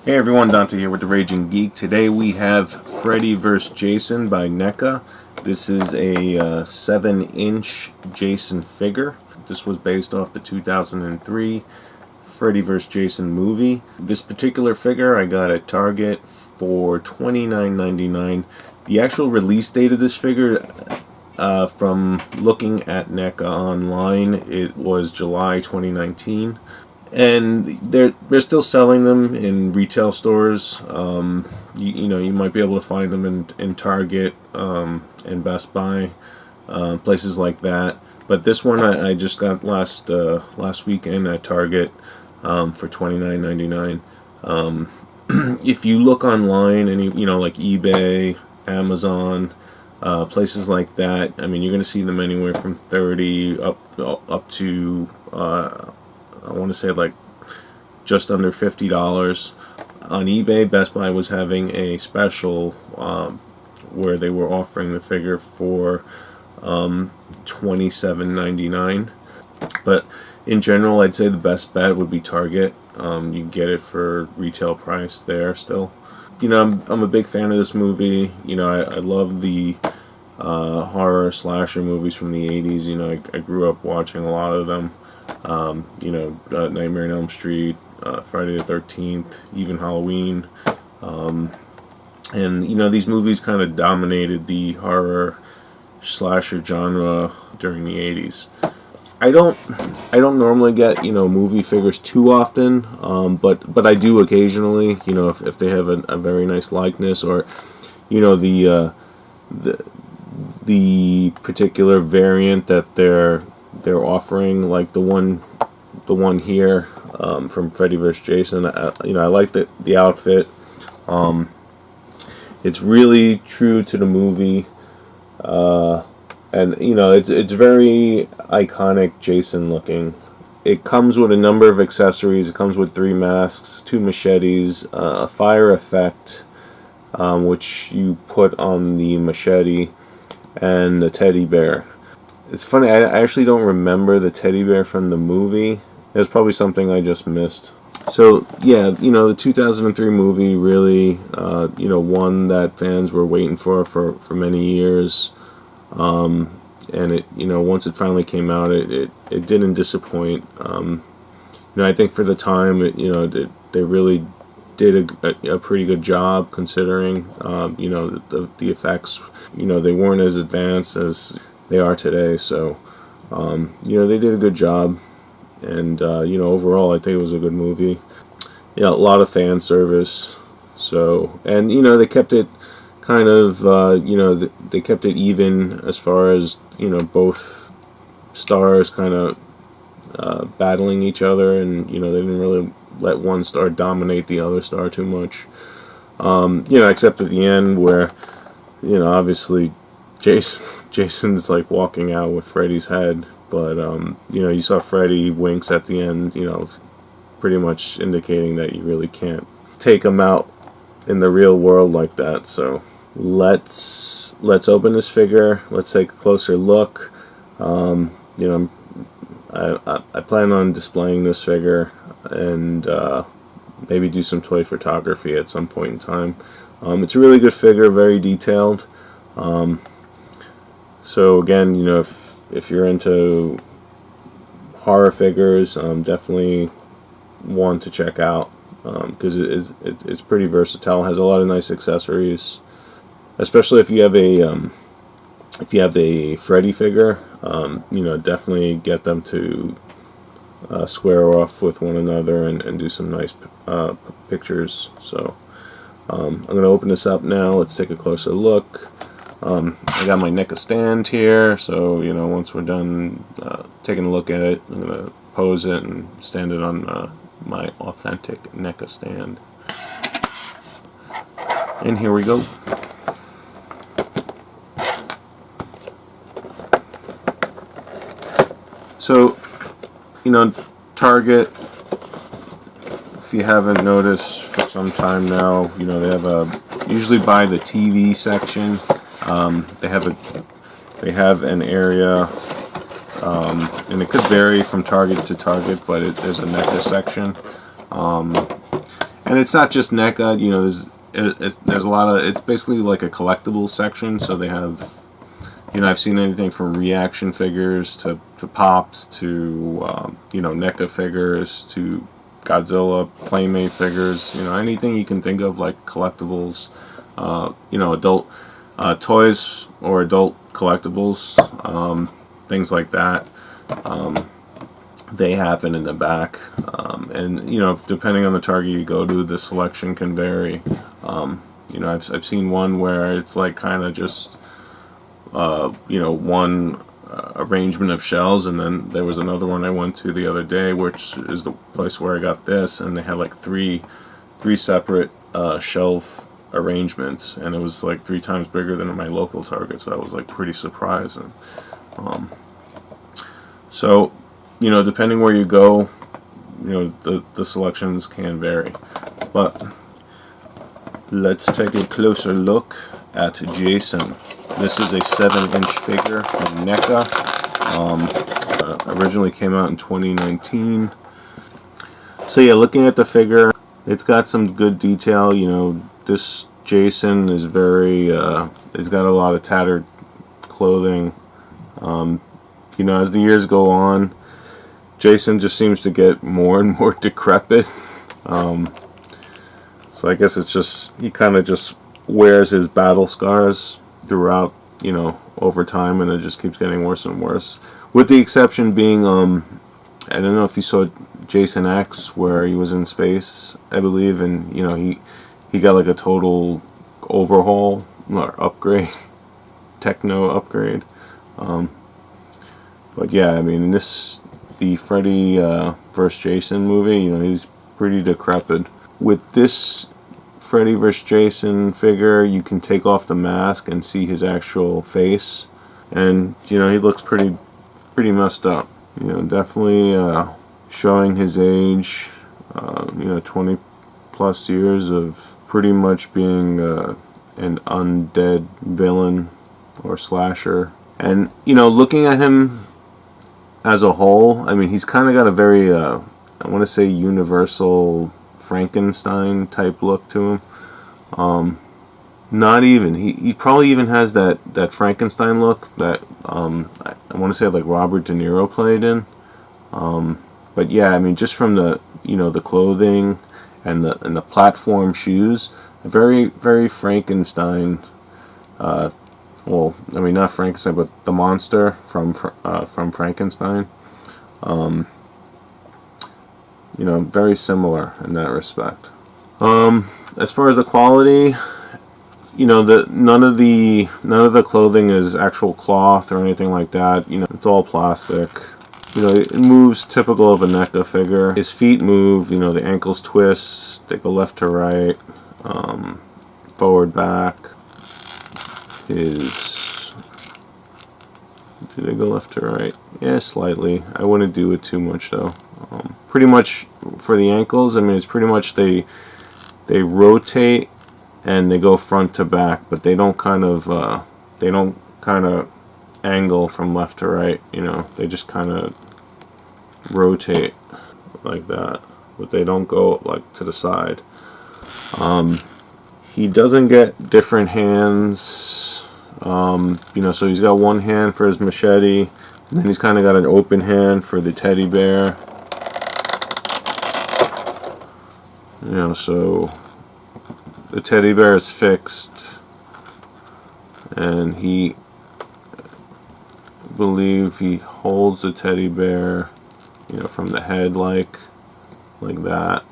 Hey everyone, Dante here with the Raging Geek. Today we have Freddy vs. Jason by NECA. This is a 7-inch Jason figure. This was based off the 2003 Freddy vs. Jason movie. This particular figure I got at Target for $29.99. The actual release date of this figure, from looking at NECA online, it was July 2019. And they're still selling them in retail stores. You might be able to find them in Target and Best Buy, places like that. But this one I just got last weekend at Target for $29.99. If you look online, like eBay, Amazon, places like that, I mean, you're going to see them anywhere from $30 up to I want to say like just under $50. On eBay, Best Buy was having a special where they were offering the figure for $27.99. But in general, I'd say the best bet would be Target. You can get it for retail price there still. I'm a big fan of this movie. I love the horror slasher movies from the 80s. I grew up watching a lot of them. Nightmare on Elm Street, Friday the 13th, even Halloween. And these movies kind of dominated the horror slasher genre during the 80s. I don't normally get movie figures too often, but I do occasionally. If they have a very nice likeness, or the particular variant that they're offering, like the one here from Freddy vs. Jason. I like the outfit. It's really true to the movie, and it's very iconic Jason looking. It comes with a number of accessories. It comes with 3 masks, 2 machetes, a fire effect, which you put on the machete, and a teddy bear. It's funny, I actually don't remember the teddy bear from the movie. It was probably something I just missed. So, yeah, the 2003 movie really, one that fans were waiting for many years. And it, once it finally came out, it didn't disappoint. I think for the time, they really did a pretty good job considering, the effects, they weren't as advanced as they are today, so they did a good job, and overall I think it was a good movie. A lot of fan service, so, and they kept it kind of they kept it even as far as both stars kind of battling each other, and they didn't really let one star dominate the other star too much, except at the end where obviously Jason's like walking out with Freddy's head, but you saw Freddy winks at the end, pretty much indicating that you really can't take him out in the real world like that. So let's open this figure. Let's take a closer look. I plan on displaying this figure and maybe do some toy photography at some point in time. It's a really good figure, very detailed. So again, if you're into horror figures, definitely one to check out, because it's pretty versatile. It has a lot of nice accessories, especially if you have a Freddy figure. Definitely get them to square off with one another and do some nice pictures. So I'm going to open this up now. Let's take a closer look. I got my NECA stand here, so once we're done taking a look at it, I'm going to pose it and stand it on my authentic NECA stand. And here we go. So, Target, if you haven't noticed for some time now, they have usually by the TV section, they have an area, and it could vary from Target to Target, but there's a NECA section, And it's not just NECA. You know, there's a lot of. It's basically like a collectibles section. So they have, you know, I've seen anything from reaction figures to pops to you know, NECA figures to Godzilla Playmate figures. You know, anything you can think of, like collectibles. You know, adult toys or adult collectibles, things like that. They have it in the back, and you know, depending on the Target you go to, the selection can vary. You know, I've seen one where it's like kind of just you know, one arrangement of shells, and then there was another one I went to the other day, which is the place where I got this, and they had like three separate shelf arrangements, and it was like 3 times bigger than my local Target, so that was like pretty surprising. So, you know, depending where you go, you know, the selections can vary. But let's take a closer look at Jason. This is a 7-inch figure from NECA. Originally came out in 2019. So yeah, looking at the figure, it's got some good detail. You know, this Jason is very, it's got a lot of tattered clothing. You know, as the years go on, Jason just seems to get more and more decrepit. So I guess it's just, he kind of just wears his battle scars throughout, you know, over time, and it just keeps getting worse and worse. With the exception being, I don't know if you saw Jason X, where he was in space, I believe, and you know, he got like a total overhaul or upgrade, techno upgrade. But yeah, I mean, the Freddy vs. Jason movie, you know, he's pretty decrepit. With this Freddy vs. Jason figure, you can take off the mask and see his actual face, and you know, he looks pretty messed up. You know, definitely showing his age. You know, 20 plus years of pretty much being an undead villain or slasher. And you know, looking at him as a whole, I mean, he's kind of got a very I want to say universal Frankenstein type look to him. Not even, he probably even has that Frankenstein look that I want to say like Robert De Niro played in. But yeah, I mean, just from the, you know, the clothing and the platform shoes, very Frankenstein. Well, I mean, not Frankenstein, but the monster from Frankenstein. You know, very similar in that respect. As far as the quality, you know, none of the clothing is actual cloth or anything like that. You know, it's all plastic. You know, it moves typical of a NECA figure. His feet move. You know, the ankles twist. They go left to right, forward, back. Do they go left to right? Yeah, slightly. I wouldn't do it too much though. Pretty much for the ankles, I mean, it's pretty much they rotate and they go front to back, but they don't kind of angle from left to right. You know, they just kind of rotate like that, but they don't go like to the side. He doesn't get different hands. You know, so he's got one hand for his machete, and then he's kind of got an open hand for the teddy bear. You know, so the teddy bear is fixed, and I believe he holds the teddy bear, you know, from the head like that.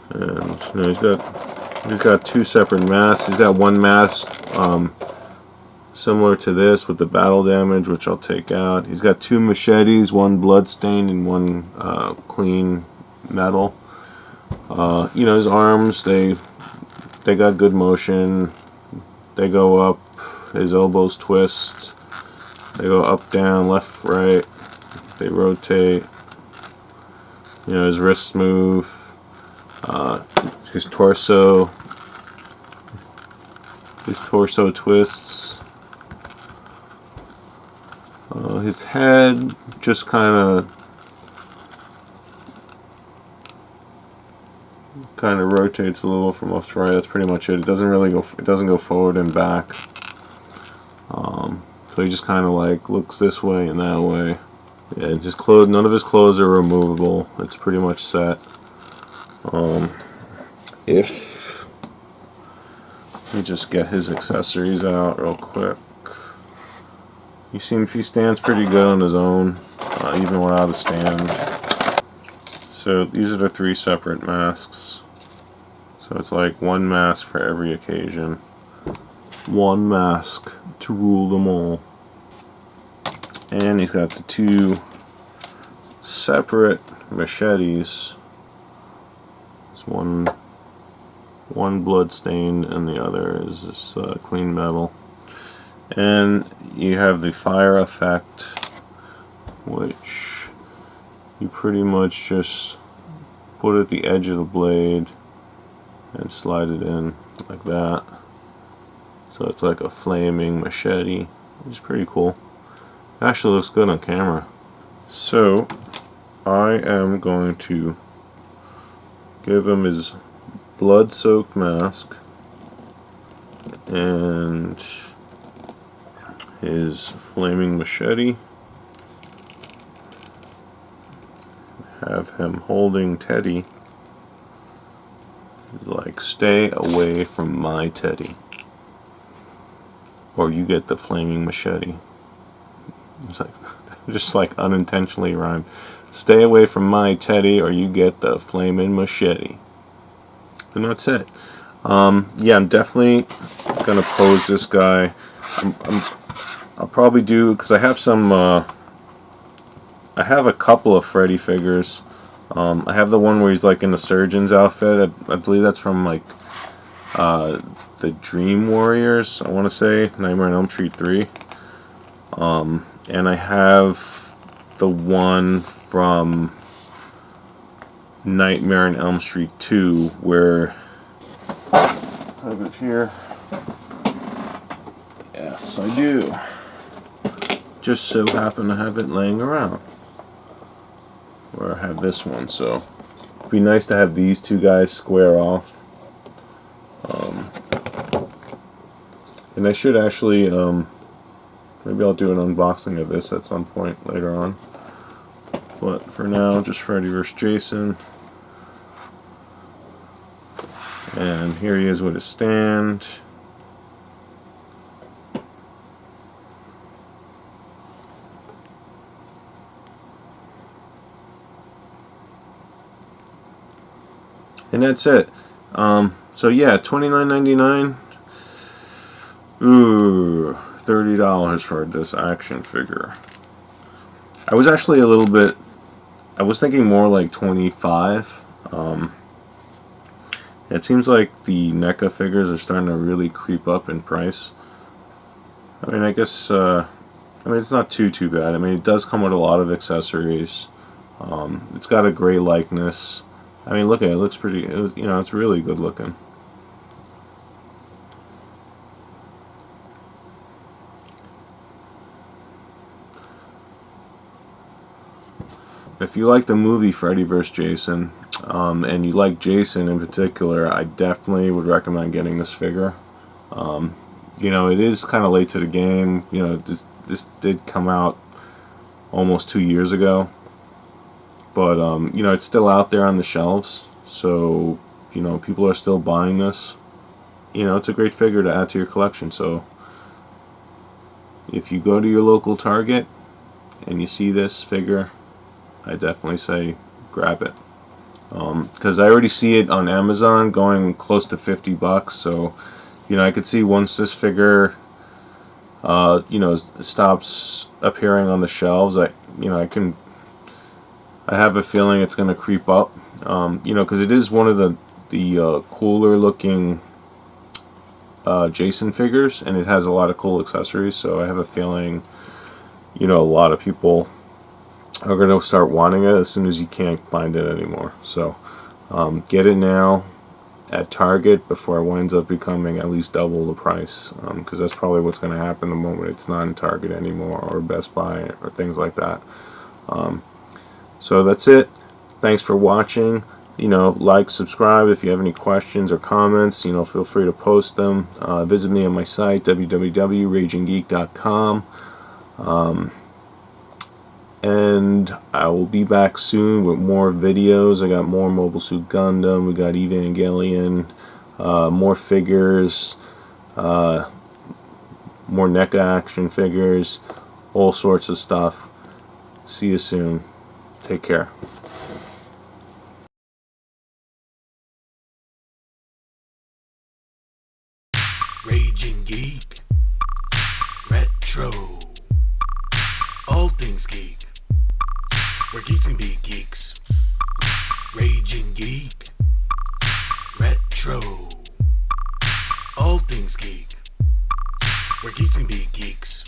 And you know, he's got 2 separate masks. He's got one mask similar to this with the battle damage, which I'll take out. He's got 2 machetes, one bloodstained and one clean metal. You know, his arms, they got good motion. They go up. His elbows twist. They go up, down, left, right. They rotate. You know, his wrists move. His torso twists. His head just kind kind of rotates a little from left to right. That's pretty much it. It doesn't really go. It doesn't go forward and back. So he just kind of like looks this way and that way. Yeah, his clothes. None of his clothes are removable. It's pretty much set. If we just get his accessories out real quick. He stands pretty good on his own, even without a stand. So these are the 3 separate masks. So it's like one mask for every occasion. One mask to rule them all. And he's got the 2 separate machetes. It's one blood stained and the other is this clean metal. And you have the fire effect, which you pretty much just put at the edge of the blade and slide it in like that. So it's like a flaming machete, which is pretty cool. It actually looks good on camera. So I am going to give him his blood-soaked mask and his flaming machete. Have him holding Teddy. Like, stay away from my Teddy, or you get the flaming machete. It's like, just like unintentionally rhymed. Stay away from my Teddy, or you get the flaming machete. And that's it. Yeah, I'm definitely gonna pose this guy. I'll probably do, because I have some. I have a couple of Freddy figures. I have the one where he's like in the surgeon's outfit. I believe that's from like the Dream Warriors. I want to say Nightmare on Elm Street 3. And I have the one from Nightmare on Elm Street 2 where I have it here. Yes, I do. Just so happen to have it laying around. Where I have this one, so it'd be nice to have these 2 guys square off. And I should actually, maybe I'll do an unboxing of this at some point later on. But for now, just Freddy vs. Jason. And here he is with his stand. And that's it. So yeah, $29.99. Ooh, $30 for this action figure. I was actually a little bit. I was thinking more like $25. It seems like the NECA figures are starting to really creep up in price. I mean, I guess. I mean, it's not too bad. I mean, it does come with a lot of accessories. It's got a gray likeness. I mean, look at it. It looks pretty. You know, it's really good looking. If you like the movie Freddy vs. Jason, and you like Jason in particular, I definitely would recommend getting this figure. You know, it is kind of late to the game. You know, this did come out almost 2 years ago. But, you know, it's still out there on the shelves, so, you know, people are still buying this. You know, it's a great figure to add to your collection, so if you go to your local Target and you see this figure, I definitely say grab it. Because I already see it on Amazon going close to $50, so, you know, I could see once this figure, you know, stops appearing on the shelves, I have a feeling it's going to creep up, you know, because it is one of the cooler looking Jason figures, and it has a lot of cool accessories, so I have a feeling, you know, a lot of people are going to start wanting it as soon as you can't find it anymore. So get it now at Target before it winds up becoming at least double the price, because that's probably what's going to happen the moment it's not in Target anymore, or Best Buy, or things like that. So that's it. Thanks for watching. like, subscribe. If you have any questions or comments, feel free to post them. Visit me on my site, www.raginggeek.com. And I will be back soon with more videos. I got more Mobile Suit Gundam. We got Evangelion. More figures. More NECA action figures. All sorts of stuff. See you soon. Take care. Raging Geek, Retro, all things geek, where geeks can be geeks. Raging Geek, Retro, all things geek, where geeks can be geeks.